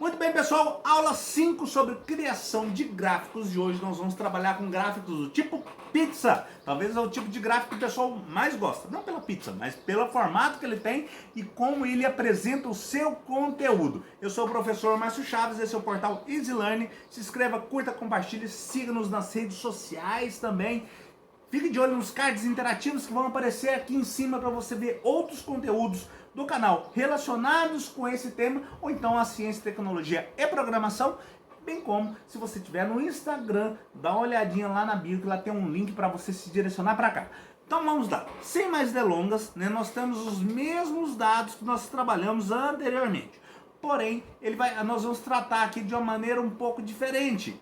Muito bem, pessoal, aula 5 sobre criação de gráficos, e hoje nós vamos trabalhar com gráficos do tipo pizza. Talvez é o tipo de gráfico que o pessoal mais gosta, não pela pizza, mas pelo formato que ele tem e como ele apresenta o seu conteúdo. Eu sou o professor Márcio Chaves, esse é o portal EasyLearning. Se inscreva, curta, compartilhe, siga-nos nas redes sociais também. Fique de olho nos cards interativos que vão aparecer aqui em cima para você ver outros conteúdos do canal relacionados com esse tema, ou então a ciência, tecnologia e programação, bem como se você estiver no Instagram, dá uma olhadinha lá na bio que lá tem um link para você se direcionar para cá. Então vamos lá, sem mais delongas, né, nós temos os mesmos dados que nós trabalhamos anteriormente, porém nós vamos tratar aqui de uma maneira um pouco diferente,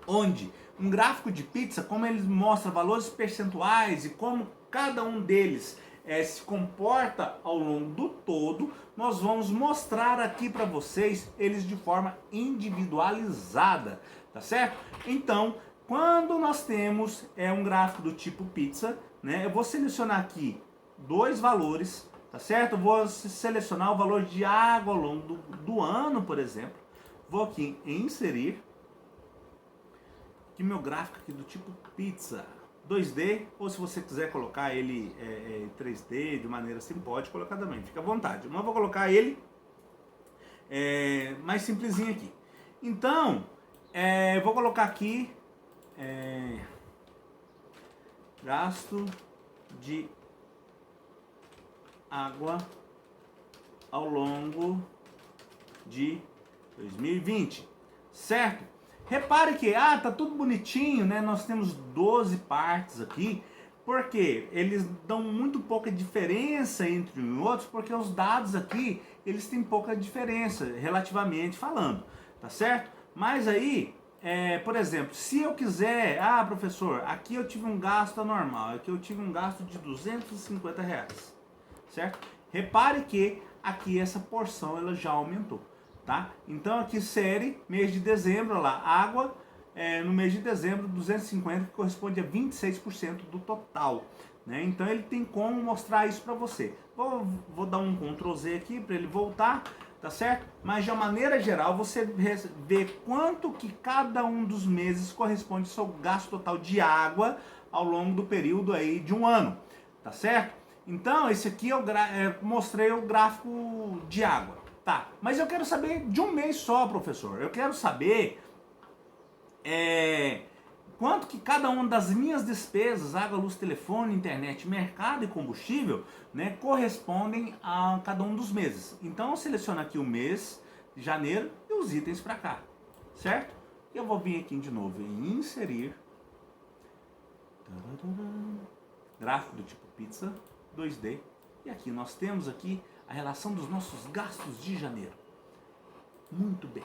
onde um gráfico de pizza, como ele mostra valores percentuais e como cada um deles se comporta ao longo do todo, nós vamos mostrar aqui para vocês eles de forma individualizada, tá certo? Então, quando nós temos um gráfico do tipo pizza, né, eu vou selecionar aqui dois valores, tá certo? Eu vou selecionar o valor de água ao longo do ano, por exemplo. Vou aqui em inserir, aqui meu gráfico aqui do tipo pizza 2D, ou se você quiser colocar ele 3D de maneira assim, pode colocar também, fica à vontade. Mas eu vou colocar ele mais simplesinho aqui. Então, eu vou colocar aqui gasto de água ao longo de 2020, certo? Repare que, tá tudo bonitinho, né? Nós temos 12 partes aqui, porque eles dão muito pouca diferença entre um e outros, porque os dados aqui, eles têm pouca diferença, relativamente falando, tá certo? Mas aí, por exemplo, se eu quiser, professor, aqui eu tive um gasto anormal, aqui eu tive um gasto de R$250, certo? Repare que aqui essa porção ela já aumentou. Tá? Então aqui série, mês de dezembro, olha lá, água, no mês de dezembro 250, que corresponde a 26% do total, né? Então ele tem como mostrar isso para você. Vou dar um Ctrl Z aqui para ele voltar, tá certo? Mas de uma maneira geral você vê quanto que cada um dos meses corresponde ao seu gasto total de água ao longo do período aí de um ano, tá certo? Então esse aqui eu mostrei o gráfico de água. Tá, mas eu quero saber de um mês só, professor. Eu quero saber quanto que cada uma das minhas despesas, água, luz, telefone, internet, mercado e combustível, né, correspondem a cada um dos meses. Então eu seleciono aqui o mês de janeiro e os itens para cá, certo? Eu vou vir aqui de novo em inserir, gráfico do tipo pizza 2D, e aqui nós temos aqui a relação dos nossos gastos de janeiro. Muito bem.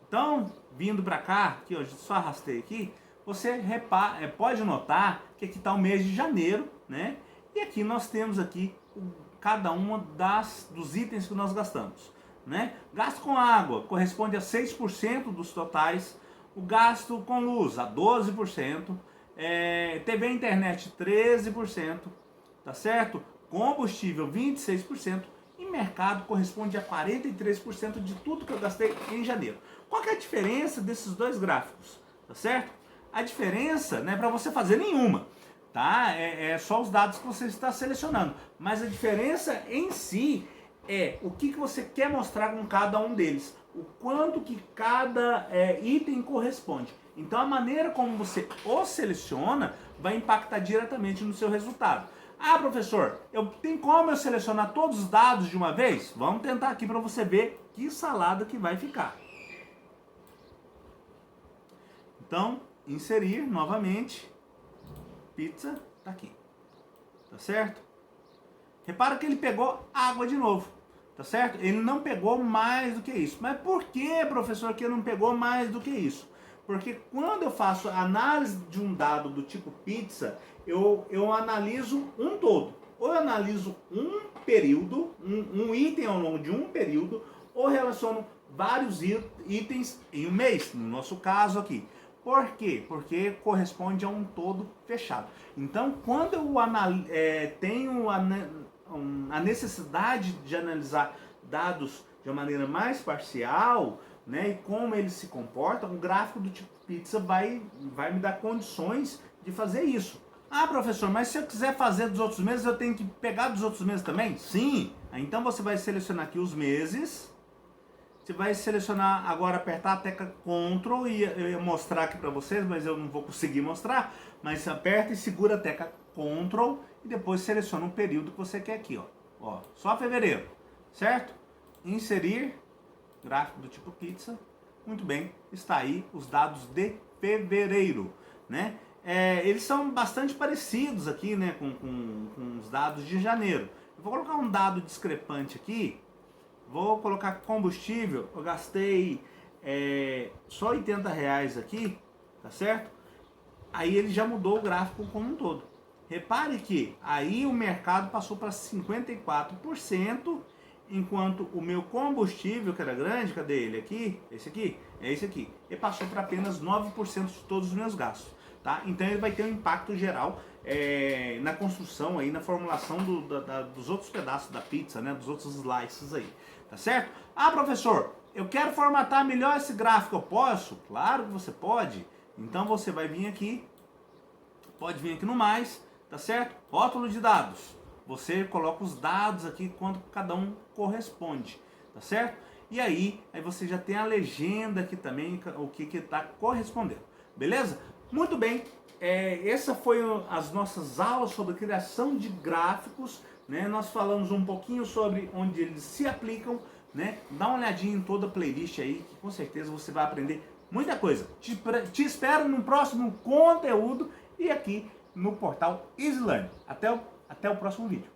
Então, vindo para cá, que eu só arrastei aqui, você pode notar que aqui está o mês de janeiro, né? E aqui nós temos aqui cada uma dos itens que nós gastamos, né? Gasto com água corresponde a 6% dos totais, o gasto com luz a 12%, TV e internet 13%, tá certo? Combustível 26% e mercado corresponde a 43% de tudo que eu gastei em janeiro. Qual que é a diferença desses dois gráficos? Tá certo? A diferença não é para você fazer nenhuma, tá? É só os dados que você está selecionando. Mas a diferença em si é o que você quer mostrar com cada um deles. O quanto que cada item corresponde. Então a maneira como você o seleciona vai impactar diretamente no seu resultado. Professor, tem como eu selecionar todos os dados de uma vez? Vamos tentar aqui para você ver que salada que vai ficar. Então, inserir novamente, pizza, tá aqui, tá certo? Repara que ele pegou água de novo, tá certo? Ele não pegou mais do que isso. Mas por que, professor, que ele não pegou mais do que isso? Porque quando eu faço análise de um dado do tipo pizza, eu analiso um todo. Ou eu analiso um período, um item ao longo de um período, ou relaciono vários itens em um mês, no nosso caso aqui. Por quê? Porque corresponde a um todo fechado. Então, quando eu tenho a necessidade de analisar dados de uma maneira mais parcial, né, e como eles se comportam, o gráfico do tipo pizza vai me dar condições de fazer isso. Ah, professor, mas se eu quiser fazer dos outros meses, eu tenho que pegar dos outros meses também? Sim! Então você vai selecionar aqui os meses. Você vai selecionar agora, apertar a tecla Ctrl e eu ia mostrar aqui para vocês, mas eu não vou conseguir mostrar. Mas você aperta e segura a tecla Ctrl e depois seleciona um período que você quer aqui, ó. Só fevereiro, certo? Inserir, gráfico do tipo pizza. Muito bem, está aí os dados de fevereiro, né? Eles são bastante parecidos aqui, né, com os dados de janeiro. Eu vou colocar um dado discrepante aqui. Vou colocar combustível, eu gastei só R$ 80 aqui, tá certo? Aí ele já mudou o gráfico como um todo. Repare que aí o mercado passou para 54%, enquanto o meu combustível, que era grande, cadê ele aqui? Esse aqui, é esse aqui. Ele passou para apenas 9% de todos os meus gastos, tá? Então ele vai ter um impacto geral na construção aí, na formulação dos outros pedaços da pizza, né? Dos outros slices aí, tá certo? Ah, professor, eu quero formatar melhor esse gráfico, eu posso? Claro que você pode. Então você vai vir aqui, pode vir aqui no mais, tá certo? Rótulo de dados. Você coloca os dados aqui, quanto cada um corresponde, tá certo? E aí você já tem a legenda aqui também, o que está correspondendo, beleza? Muito bem, essa foi as nossas aulas sobre criação de gráficos, né? Nós falamos um pouquinho sobre onde eles se aplicam, né? Dá uma olhadinha em toda a playlist aí, que com certeza você vai aprender muita coisa. Te espero no próximo conteúdo e aqui no portal EasyLearn. Até o próximo vídeo.